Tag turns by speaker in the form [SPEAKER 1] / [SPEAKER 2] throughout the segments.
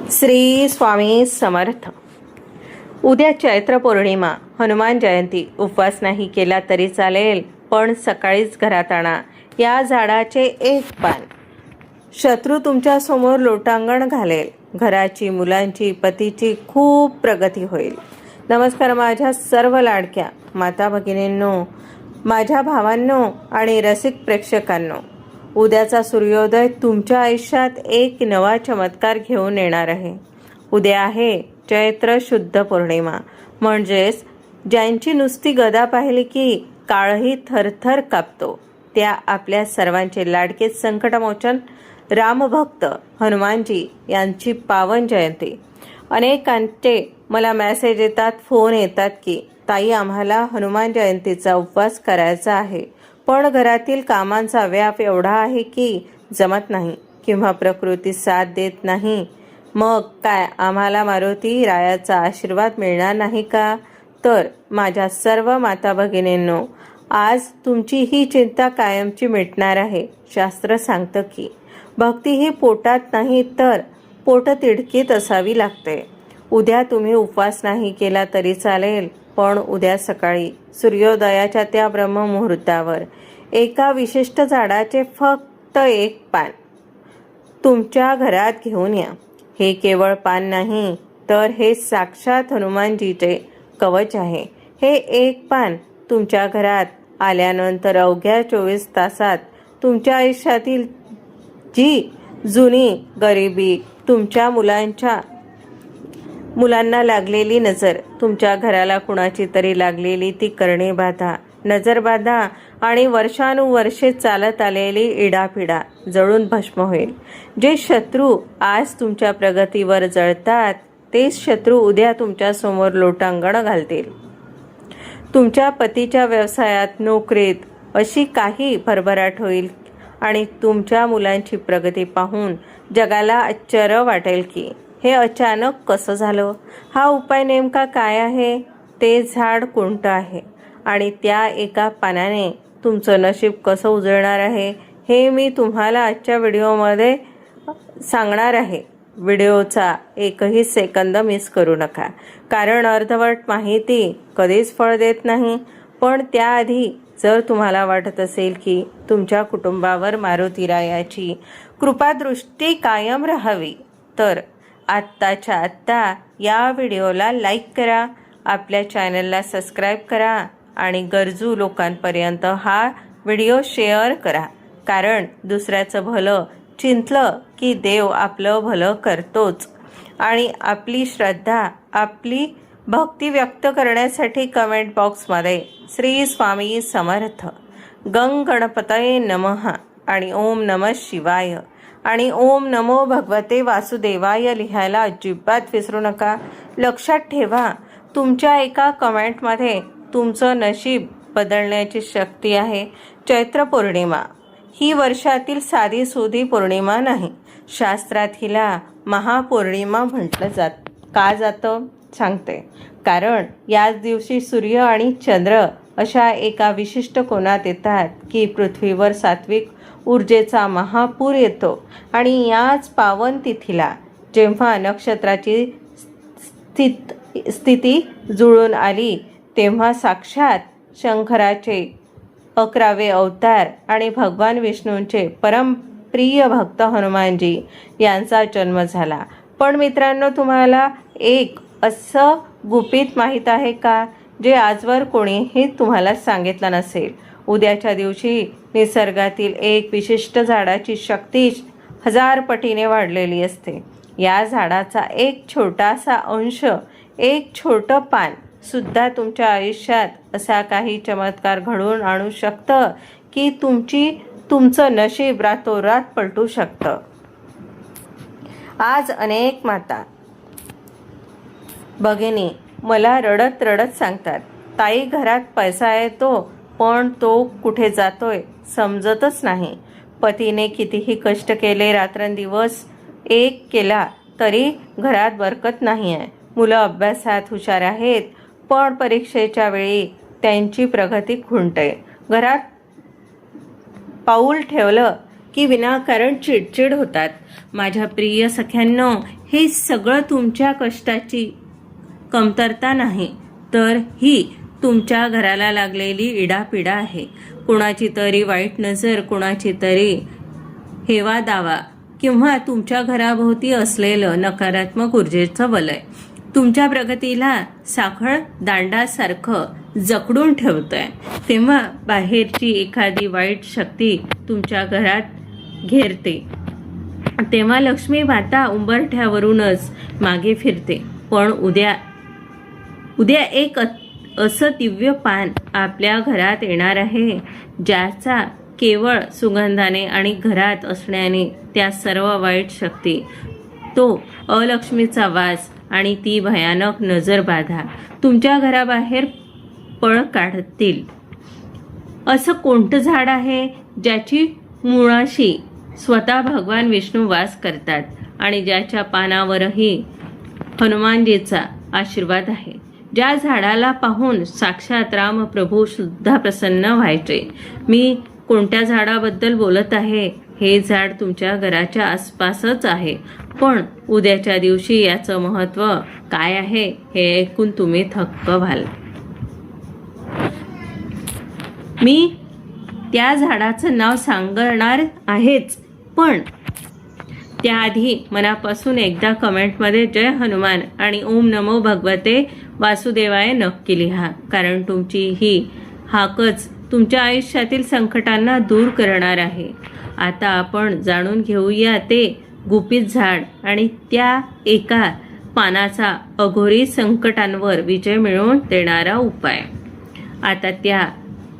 [SPEAKER 1] श्री स्वामी समर्थ. उद्या चैत्र पौर्णिमा, हनुमान जयंती. उपवास नाही केला तरी चालेल, पण सकाळीच घरात आणा या झाडाचे एक पान. शत्रू तुमच्या समोर लोटांगण घालेल. घराची, मुलांची, पतीची खूप प्रगती होईल. नमस्कार माझ्या सर्व लाडक्या माता भगिनींनो, माझ्या भावांनो आणि रसिक प्रेक्षकांनो. उद्याचा सूर्योदय तुमच्या आयुष्यात एक नवा चमत्कार घेऊन येणार आहे. उद्या आहे चैत्र शुद्ध पौर्णिमा, म्हणजेच ज्यांची नुसती गदा पाहिली की काळही थरथर कापतो, त्या आपल्या सर्वांचे लाडके संकटमोचन रामभक्त हनुमानजी यांची पावन जयंती. अनेकांचे मला मेसेज येतात, फोन येतात की ताई आम्हाला हनुमान जयंतीचा उपवास करायचा आहे, पण घरातील कामांचा व्याप एवढा आहे की जमत नाही किंवा प्रकृती साथ देत नाही. मग काय आम्हाला मारुती रायाचा आशीर्वाद मिळणार नाही का? तर माझ्या सर्व माता भगिनींनो, आज तुमची ही चिंता कायमची मिटणार आहे. शास्त्र सांगतं की भक्ती ही पोटात नाही तर पोटतिडकीत असावी लागते. उद्या तुम्ही उपवास नाही केला तरी चालेल, पण उद्या सकाळी सूर्योदयाच्या त्या ब्रह्ममुहूर्तावर एका विशिष्ट झाडाचे फक्त एक पान तुमच्या घरात घेऊन या. हे केवळ पान नाही, तर हे साक्षात हनुमानजीचे कवच आहे. हे एक पान तुमच्या घरात आल्यानंतर अवघ्या 24 तासात तुमच्या आयुष्यातील जी जुनी गरिबी, तुमच्या मुलांना लागलेली नजर, तुमच्या घराला कुणाची तरी लागलेली ती करणी बाधा, नजरबाधा आणि वर्षानुवर्षे चालत आलेली इडापिडा जळून भस्म होईल. जे शत्रू आज तुमच्या प्रगतीवर जळतात, तेच शत्रू उद्या तुमच्या समोर लोटांगण घालतील. तुमच्या पतीच्या व्यवसायात, नोकरीत अशी काही भरभराट होईल आणि तुमच्या मुलांची प्रगती पाहून जगाला आश्चर्य वाटेल की हे अचानक कसं झालं. हा उपाय नेमका काय आहे? ते झाड कोणतं आहे आणि त्या एका पानाने तुमचं नशीब कसं उजळणार आहे, हे मी तुम्हाला आजच्या व्हिडिओमध्ये सांगणार आहे. व्हिडिओचा एकही सेकंद मिस करू नका, कारण अर्धवट माहिती कधीच फळ देत नाही. पण त्याआधी जर तुम्हाला वाटत असेल की तुमच्या कुटुंबावर मारुतीरायाची कृपादृष्टी कायम राहावी, तर आत्ताच्या आत्ता या व्हिडिओला लाईक करा, आपल्या चॅनलला सबस्क्राईब करा आणि गरजू लोकांपर्यंत हा व्हिडिओ शेअर करा. कारण दुसऱ्याचं भलं चिंतलं की देव आपलं भलं करतोच. आणि आपली श्रद्धा, आपली भक्ती व्यक्त करण्यासाठी कमेंट बॉक्समध्ये श्री स्वामी समर्थ, गंग गणपतये नमः आणि ओम नमः शिवाय आणि ओम नमो भगवते वासुदेवाय लिहायला अजिबात विसरू नका. लक्षात ठेवा, तुमच्या एका कमेंटमध्ये तुमचं नशीब बदलण्याची शक्ती आहे. चैत्र पौर्णिमा ही वर्षातील साधीसुधी पौर्णिमा नाही. शास्त्रात हिला महापौर्णिमा म्हटलं का जातं सांगते. कारण याच दिवशी सूर्य आणि चंद्र अशा एका विशिष्ट कोनात येतात की पृथ्वीवर सात्विक ऊर्जेचा महापूर येतो. आणि याच पावन तिथीला जेव्हा नक्षत्राची स्थिती जुळून आली, तेव्हा साक्षात शंकराचे 11वे अवतार आणि भगवान विष्णूंचे परमप्रिय भक्त हनुमानजी यांचा जन्म झाला. पण मित्रांनो, तुम्हाला एक असं गुपित माहीत आहे का, जे आजवर कोणीही तुम्हाला सांगितलं नसेल? उद्याच्या दिवशी निसर्गातील एक विशिष्ट झाडाची शक्ती 1000 पटीने वाढलेली असते. या झाडाचा एक छोटासा अंश, एक छोटं पान सुद्धा तुमच्या आयुष्यात असा काही चमत्कार घडवून आणू शकतं की तुमचं नशीब रातोरात पलटू शकतं. आज अनेक माता भगिनी मला रडत रडत सांगतात, ताई घरात पैसा येतो पण तो कुठे जातोय समजतच नाही. पतीने कितीही कष्ट केले, रात्रंदिवस एक केला तरी घरात बरकत नाही आहे. मुलं अभ्यासात हुशार आहेत, पण परीक्षेच्या वेळी त्यांची प्रगती खुंटते. घरात पाऊल ठेवलं की विनाकारण चिडचिड होतात. माझ्या प्रिय सख्यांनो, हे सगळं तुमच्या कष्टाची कमतरता नाही, तर ही तुमच्या घराला लागलेली इडापिडा आहे. कोणाची तरी वाईट नजर, कोणाची तरी हेवा दावा किंवा तुमच्या घराभोवती असलेलं नकारात्मक ऊर्जेचं वलय तुमच्या प्रगतीला साखळ दांडासारखं जकडून ठेवतंय. तेव्हा बाहेरची एखादी वाईट शक्ती तुमच्या घरात घेरते. तेव्हा लक्ष्मी माता उंबरठ्यावरूनच मागे फिरते. पण उद्या एक असं दिव्य पान आपल्या घरात येणार आहे, ज्याचा केवळ सुगंधाने आणि घरात असण्याने त्या सर्व वाईट शक्ती, तो अलक्ष्मीचा वास आणि ती भयानक नजरबाधा तुमच्या घराबाहेर पळ काढतील. असं कोणतं झाड आहे ज्याची मुळाशी स्वतः भगवान विष्णू वास करतात आणि ज्याच्या पानावरही हनुमानजीचा आशीर्वाद आहे, ज्या झाडाला पाहून साक्षात रामप्रभू सुद्धा प्रसन्न व्हायचे? मी कोणत्या झाडाबद्दल बोलत आहे? हे झाड तुमच्या घराच्या आसपासच आहे. पण उद्याच्या दिवशी याचं महत्त्व काय आहे हे ऐकून तुम्ही थक्क व्हाल. मी त्या झाडाचं नाव सांगणार आहेच, पण त्याआधी मनापासून एकदा कमेंटमध्ये जय हनुमान आणि ओम नमो भगवते वासुदेवाय नक्की लिहा. कारण तुमची ही हाकच तुमच्या आयुष्यातील संकटांना दूर करणार आहे. आता आपण जाणून घेऊया ते गुपित झाड आणि त्या एका पानाचा अघोरी संकटांवर विजय मिळवून देणारा उपाय. आता त्या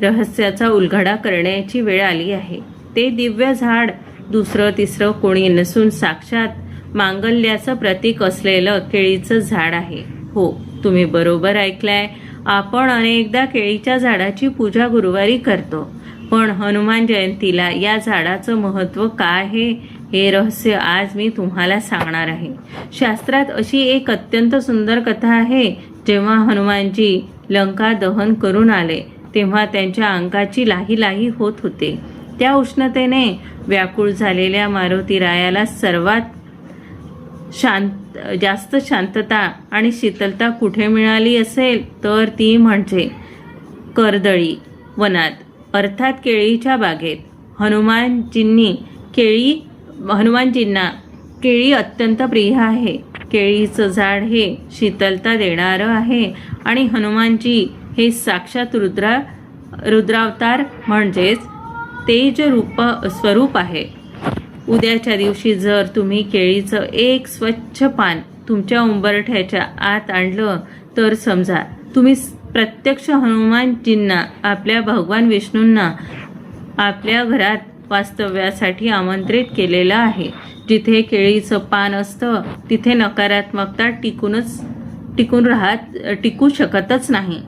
[SPEAKER 1] रहस्याचा उलगडा करण्याची वेळ आली आहे. ते दिव्य झाड दुसरं तिसरं कोणी नसून साक्षात मांगल्याचं प्रतीक असलेलं केळीचं झाड आहे. हो, तुम्ही बरोबर ऐकलंय. आपण अनेकदा केळीच्या झाडाची पूजा गुरुवारी करतो, पण हनुमान जयंतीला या झाडाचं महत्त्व काय आहे हे रहस्य आज मी तुम्हाला सांगणार आहे. शास्त्रात अशी एक अत्यंत सुंदर कथा आहे. जेव्हा हनुमानजी लंका दहन करून आले तेव्हा त्यांच्या अंगाची लाही लाही होत होते. त्या उष्णतेने व्याकुळ झालेल्या मारुतीरायाला सर्वात जास्त शांतता आणि शीतलता कुठे मिळाली असेल तर ती म्हणजे कर्दळी वनात, अर्थात केळीच्या बागेत. हनुमानजींना केळी अत्यंत प्रिय आहे. केळीचं झाड हे शीतलता देणारं आहे आणि हनुमानजी हे साक्षात रुद्रावतार म्हणजेच तेज स्वरूप आहे. उद्याच्या दिवशी जर तुम्ही केळीचं एक स्वच्छ पान तुमच्या उंबरठ्याच्या आत आणलं तर समजा तुम्ही प्रत्यक्ष हनुमानजींना, आपल्या भगवान विष्णूंना आपल्या घरात वास्तव्यासाठी आमंत्रित केलेलं आहे. जिथे केळीचं पान असतं तिथे नकारात्मकता टिकू शकतच नाही.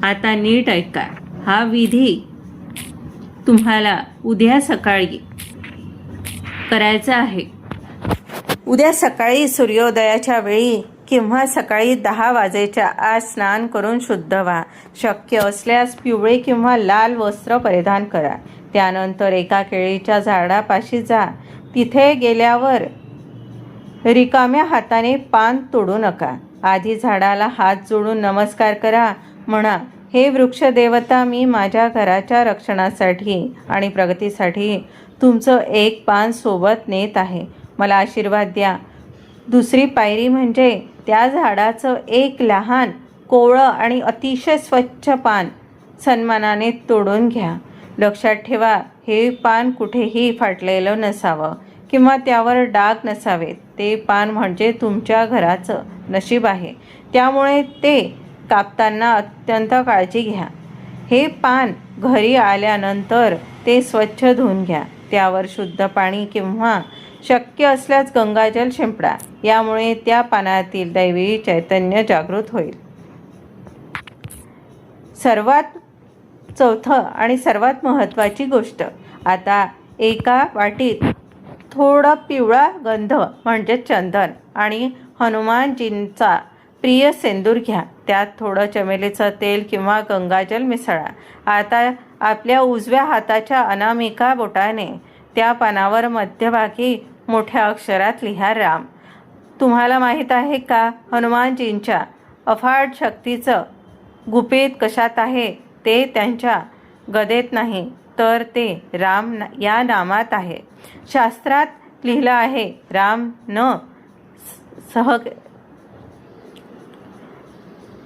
[SPEAKER 1] आता नीट ऐका. हा विधी तुम्हाला उद्या सकाळी करायचा आहे. उद्या सकाळी सूर्योदयाच्या वेळी किंवा सकाळी 10 वाजेच्या आत स्नान करून शुद्ध व्हा. शक्य असल्यास पिवळे किंवा लाल वस्त्र परिधान करा. त्यानंतर एका केळीच्या झाडापाशी जा. तिथे गेल्यावर रिकाम्या हाताने पान तोडू नका. आधी झाडाला हात जोडून नमस्कार करा. म्हणा, हे वृक्ष देवता, मी माझ्या घराच्या रक्षणासाठी आणि प्रगतीसाठी तुमचं एक पान सोबत नेत आहे. मला आशीर्वाद द्या. दुसरी पायरी म्हणजे त्या झाडाचं एक लहान, कोवळं आणि अतिशय स्वच्छ पान सन्मानाने तोडून घ्या. लक्षात ठेवा, हे पान कुठेही फाटलेलं नसावं किंवा त्यावर डाग नसावेत. ते पान म्हणजे तुमच्या घराचं नशीब आहे. त्यामुळे ते कापताना अत्यंत काळजी घ्या. हे पान घरी आल्यानंतर ते स्वच्छ धुवून घ्या. त्यावर शुद्ध पाणी किंवा शक्य असल्यास गंगाजल शिंपडा. यामुळे त्या पानातील दैवी चैतन्य जागृत होईल. चौथं आणि सर्वात महत्त्वाची गोष्ट. आता एका वाटीत थोडा पिवळा गंध म्हणजे चंदन आणि हनुमानजींचा प्रिय सेंदूर घ्या. त्यात थोडं चमेलीचं तेल किंवा गंगाजल मिसळा. आता आपल्या उजव्या हाताच्या अनामिका बोटाने त्या पानावर मध्यभागी मोठ्या अक्षरात लिहा राम. तुम्हाला माहीत आहे का हनुमानजींच्या अफाट शक्तीचं गुपित कशात आहे? ते त्यांच्या गदेत नाही तर ते राम या नामात आहे. शास्त्रात लिहिलं आहे, राम न सह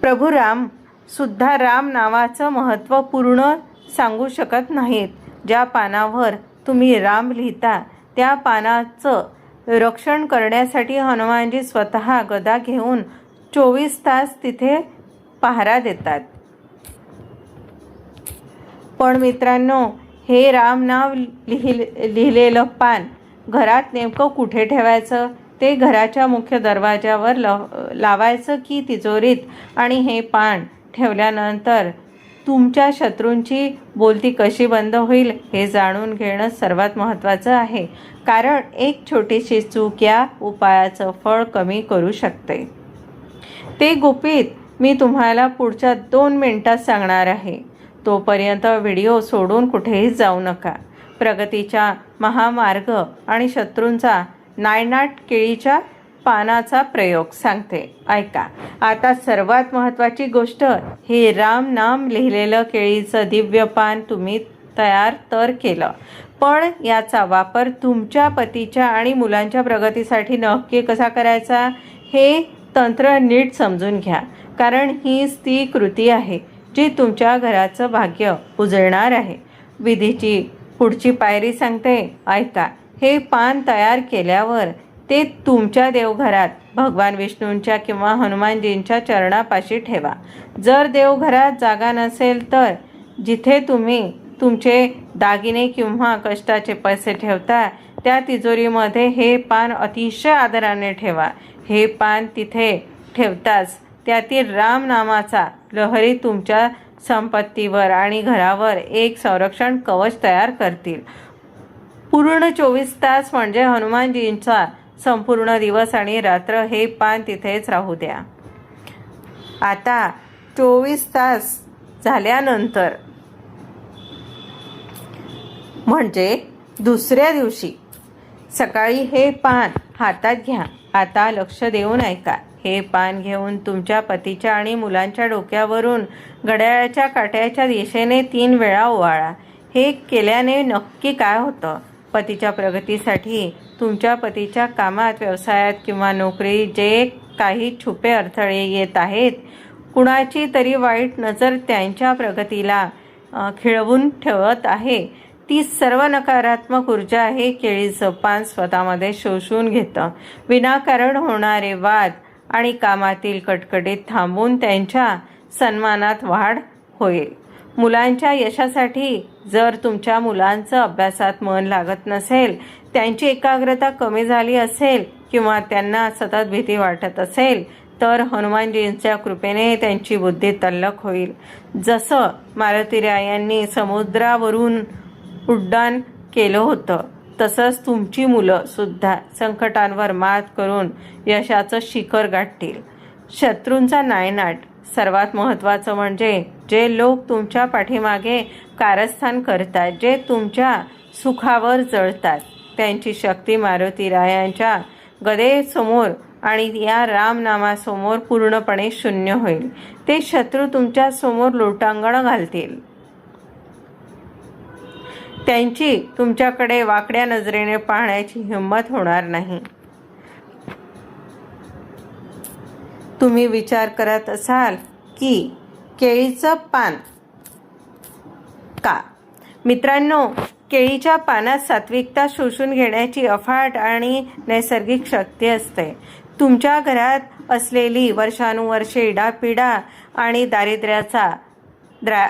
[SPEAKER 1] प्रभू राम सुद्धा राम नावाचं महत्त्व पूर्ण सांगू शकत नाहीत. ज्या पानावर तुम्ही राम लिहिता त्या पानाचं रक्षण करण्यासाठी हनुमानजी स्वतः गदा घेऊन 24 तास तिथे पहारा देतात. पण मित्रांनो, हे राम नाव लिहिलेलं पान घरात नेमकं कुठे ठेवायचं? ते घराच्या मुख्य दरवाजावर लावायचं की तिजोरीत? आणि हे पान ठेवल्यानंतर तुमच्या शत्रूंची बोलती कशी बंद होईल हे जाणून घेणं सर्वात महत्त्वाचं आहे. कारण एक छोटीशी चूक या उपायाचं फळ कमी करू शकते. ते गुपित मी तुम्हाला पुढच्या 2 मिनिटात सांगणार आहे. तोपर्यंत व्हिडिओ सोडून कुठेही जाऊ नका. प्रगतीचा महामार्ग आणि शत्रूंचा नायनाट केळीच्या पानाचा प्रयोग सांगते, ऐका. आता सर्वात महत्त्वाची गोष्ट, हे राम नाम लिहिलेलं केळीचं दिव्य पान तुम्ही तयार तर केलं, पण याचा वापर तुमच्या पतीच्या आणि मुलांच्या प्रगतीसाठी नक्की कसा करायचा हे तंत्र नीट समजून घ्या. कारण हीच ती कृती आहे जी तुमच्या घराचं भाग्य उजळणार आहे. विधीची पुढची पायरी सांगते, ऐका. हे पान तयार केल्यावर ते तुमच्या देवघरात भगवान विष्णूंच्या किंवा हनुमानजींच्या चरणापाशी ठेवा. जर देवघरात जागा नसेल तर जिथे तुम्ही तुमचे दागिने किंवा कष्टाचे पैसे ठेवता त्या तिजोरीमध्ये हे पान अतिशय आदराने ठेवा. हे पान तिथे ठेवताच त्यातील राम नामाचा लहरी तुमच्या संपत्तीवर आणि घरावर एक संरक्षण कवच तयार करतील. पूर्ण 24 तास म्हणजे हनुमानजींचा संपूर्ण दिवस आणि रात्र हे पान तिथेच राहू द्या. आता 24 तास झाल्यानंतर म्हणजे दुसऱ्या दिवशी सकाळी हे पान हातात घ्या. आता लक्ष देऊन ऐका. हे पान घेऊन तुमच्या पतीच्या आणि मुलांच्या डोक्यावरून घड्याळाच्या काट्याच्या दिशेने 3 वेळा ओवाळा. हे केल्याने नक्की काय होतं? पतीच्या प्रगतीसाठी, तुमच्या पतीच्या कामात, व्यवसायात किंवा नोकरी जे काही छुपे अडथळे येत आहेत, कुणाची तरी वाईट नजर त्यांच्या प्रगतीला खिळवून ठेवत आहे, ती सर्व नकारात्मक ऊर्जा हे केळीचं पान स्वतःमध्ये शोषून घेतं. विनाकारण होणारे वाद आणि कामातील कटकटीत थांबून त्यांच्या सन्मानात वाढ होईल. मुलांच्या यशासाठी, जर तुमच्या मुलांचं अभ्यासात मन लागत नसेल, त्यांची एकाग्रता कमी झाली असेल किंवा त्यांना सतत भीती वाटत असेल तर हनुमानजींच्या कृपेने त्यांची बुद्धी तल्लख होईल. जसं मारुतीरायांनी समुद्रावरून उड्डाण केलं होतं तसंच तुमची मुलं सुद्धा संकटांवर मात करून यशाचं शिखर गाठतील. शत्रूंचा नायनाट. सर्वात महत्त्वाचं म्हणजे जे लोक तुमच्या पाठीमागे कारस्थान करतात, जे तुमच्या सुखावर जळतात, त्यांची शक्ती मारुतीरायांच्या गदेसमोर आणि या रामनामासमोर पूर्णपणे शून्य होईल. ते शत्रू तुमच्या समोर लोटांगण घालतील. त्यांची तुमच्याकडे वाकड्या नजरेने पाहण्याची हिंमत होणार नाही. तुम्ही विचार करत असाल की केळीचं पान का? मित्रांनो, केळीच्या पानात सात्विकता शोषून घेण्याची अफाट आणि नैसर्गिक शक्ती असते. तुमच्या घरात असलेली वर्षानुवर्षे इडापिडा आणि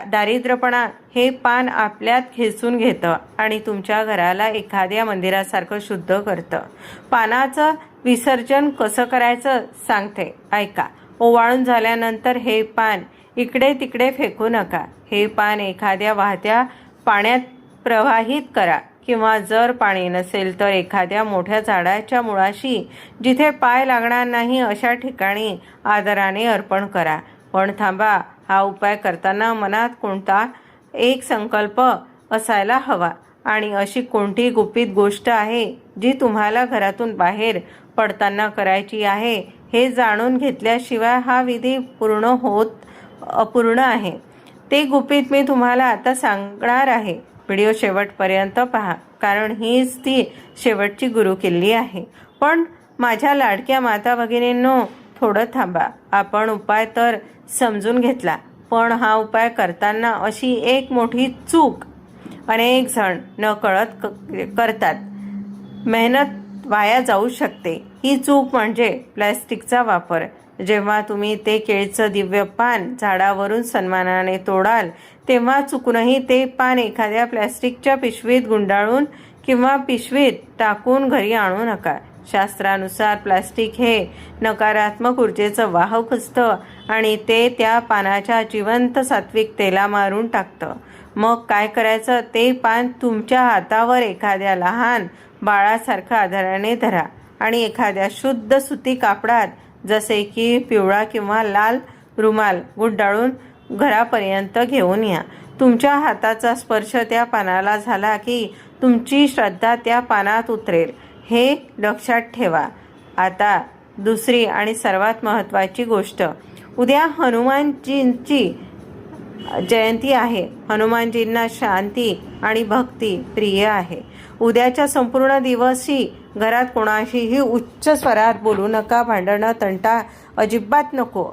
[SPEAKER 1] दारिद्र्यपणा हे पान आपल्यात खेचून घेतं आणि तुमच्या घराला एखाद्या मंदिरासारखं शुद्ध करतं. पानाचं विसर्जन कसं करायचं सांगते, ऐका. ओवाळून झाल्यानंतर हे पान इकडे तिकडे फेकू नका. हे पान एखाद्या वाहत्या पाण्यात प्रवाहित करा किंवा जर पाणी नसेल तर एखाद्या मोठ्या झाडाच्या मुळाशी जिथे पाय लागणार नाही अशा ठिकाणी आदराने अर्पण करा. पण थांबा, हा उपाय करताना मनात कोणता एक संकल्प असायला हवा. आणि अशी कोणती गुपित गोष्ट आहे जी तुम्हाला घरातून बाहेर पडताना करायची आहे हे जाणून घेतल्याशिवाय हा विधी अपूर्ण आहे. ते गुपित मी तुम्हाला आता सांगणार आहे. व्हिडिओ शेवटपर्यंत पहा, कारण हीच ती शेवटची गुरुकिल्ली आहे. पण माझ्या लाडक्या माता भगिनींनो, थोडं थांबा. आपण उपाय तर समजून घेतला, पण हा उपाय करताना अशी एक मोठी चूक अनेक जण नकळत करतात. मेहनत वाया जाऊ शकते. ही चूक म्हणजे प्लॅस्टिकचा वापर. जेव्हा तुम्ही ते केळीचं दिव्य पान झाडावरून सन्मानाने तोडाल, तेव्हा चुकूनही ते पान एखाद्या प्लॅस्टिकच्या पिशवीत गुंडाळून किंवा पिशवीत टाकून घरी आणू नका. शास्त्रानुसार प्लास्टिक हे नकारात्मक ऊर्जेचं वाहक असतं आणि ते त्या पानाच्या जिवंत सात्विकतेला मारून टाकतं. मग काय करायचं? ते पान तुमच्या हातावर एखाद्या लहान बाळासारखं आधाराने धरा आणि एखाद्या शुद्ध सुती कापडात, जसे की पिवळा किंवा लाल रुमाल, गुंडाळून घरापर्यंत घेऊन या. तुमच्या हाताचा स्पर्श त्या पानाला झाला की तुमची श्रद्धा त्या पानात उतरेल, हे लक्षात ठेवा. आता दुसरी आणि सर्वात महत्त्वाची गोष्ट. उद्या हनुमानजींची जयंती आहे. हनुमानजींना शांती आणि भक्ती प्रिय आहे. उद्याच्या संपूर्ण दिवशी घरात कोणाशीही उच्च स्वरात बोलू नका. भांडणं तंटा अजिबात नको.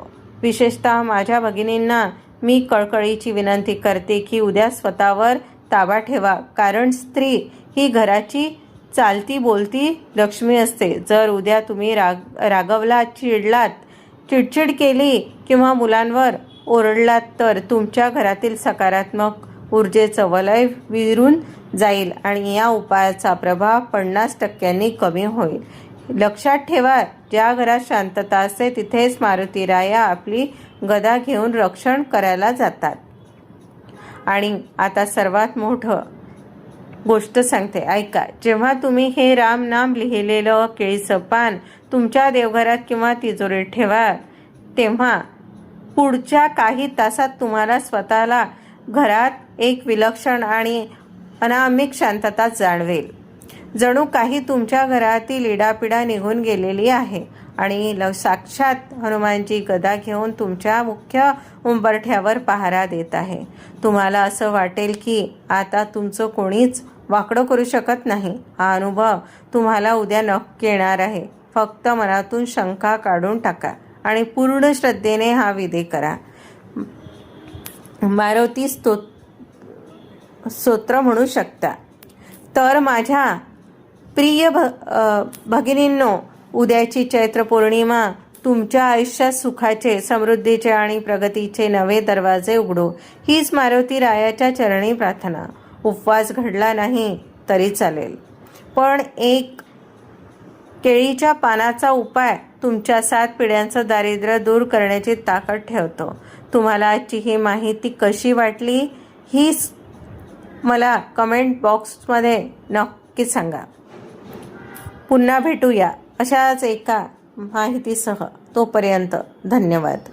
[SPEAKER 1] विशेषतः माझ्या भगिनींना मी कळकळीची विनंती करते की उद्या स्वतःवर ताबा ठेवा, कारण स्त्री ही घराची चालती बोलती लक्ष्मी असते. जर उद्या तुम्ही रागवलात, चिडचिड केली किंवा मुलांवर ओरडलात तर तुमच्या घरातील सकारात्मक ऊर्जेचं वलय विरून जाईल आणि या उपायाचा प्रभाव 50% कमी होईल. लक्षात ठेवा, ज्या घरात शांतता असते तिथेच मारुतीराया आपली गदा घेऊन रक्षण करायला जातात. आणि आता सर्वात मोठं गोष्ट सांगते, ऐका. जेव्हा तुम्ही हे राम नाम लिहिलेलं केळीचं पान तुमच्या देवघरात किंवा तिजोरीत ठेवा, तेव्हा पुढच्या काही तासात तुम्हाला स्वतःला घरात एक विलक्षण आणि अनामिक शांतता जाणवेल. जणू काही तुमच्या घरातील इडापिडा निघून गेलेली आहे आणि साक्षात हनुमानजी गदा घेऊन तुमच्या मुख्य उंबरठ्यावर पहारा देत आहे. तुम्हाला असं वाटेल की आता तुमचं कोणीच वाकडं करू शकत नाही. हा अनुभव तुम्हाला उद्या नक्की येणार आहे. फक्त मनातून शंका काढून टाका आणि पूर्ण श्रद्धेने हा विधी करा. मारुती स्तोत्र म्हणू शकता. तर माझ्या प्रिय भगिनींनो, उद्याची चैत्र पौर्णिमा तुमच्या आयुष्यात सुखाचे, समृद्धीचे आणि प्रगतीचे नवे दरवाजे उघडो, हीच मारुती रायाच्या चरणी प्रार्थना. उपवास घडला नाही तरी चालेल, पण एक केळीच्या पानाचा उपाय तुमच्या 7 पिढ्यांचं दारिद्र्य दूर करण्याची ताकद ठेवतो. तुम्हाला आजची ही माहिती कशी वाटली ही मला कमेंट बॉक्समध्ये नक्की सांगा. पुन्हा भेटूया अशाच एका माहितीसह. तोपर्यंत धन्यवाद.